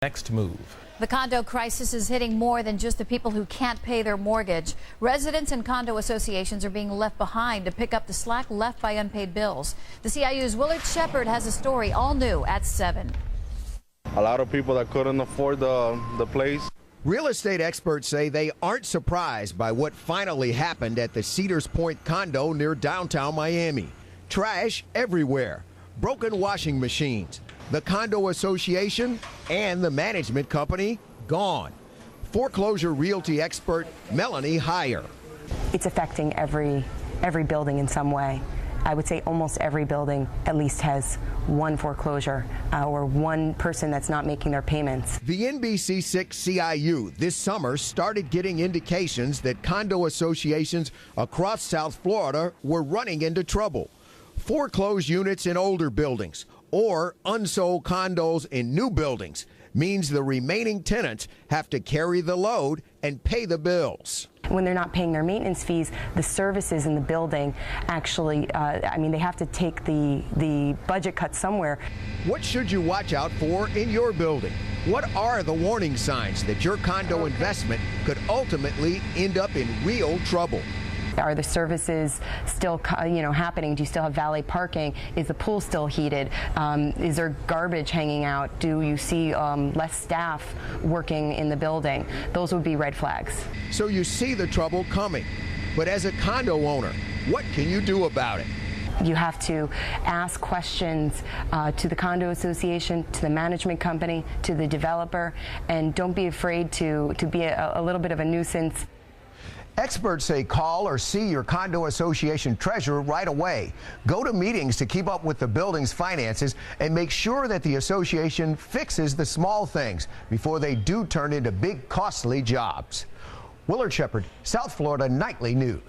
Next move. The condo crisis is hitting more than just the people who can't pay their mortgage. Residents and condo associations are being left behind to pick up the slack left by unpaid bills. The CIU's Willard Shepard has a story all new at 7. A lot of people that couldn't afford the place. Real estate experts say they aren't surprised by what finally happened at the Cedars Point condo near downtown Miami. Trash everywhere, broken washing machines. The condo association and the management company gone. Foreclosure realty expert Melanie Heyer. It's affecting every building in some way. I would say almost every building at least has one foreclosure or one person that's not making their payments. The NBC6 CIU this summer started getting indications that condo associations across South Florida were running into trouble. Foreclosed units in older buildings or unsold condos in new buildings means the remaining tenants have to carry the load and pay the bills. When they're not paying their maintenance fees, the services in the building actually, they have to take the budget cut somewhere. What should you watch out for in your building? What are the warning signs that your condo investment could ultimately end up in real trouble? Are the services still, happening? Do you still have valet parking? Is the pool still heated? Is there garbage hanging out? Do you see less staff working in the building? Those would be red flags. So you see the trouble coming, but as a condo owner, what can you do about it? You have to ask questions to the condo association, to the management company, to the developer, and don't be afraid to be a little bit of a nuisance. Experts say call or see your condo association treasurer right away. Go to meetings to keep up with the building's finances and make sure that the association fixes the small things before they do turn into big, costly jobs. Willard Shepard, South Florida Nightly News.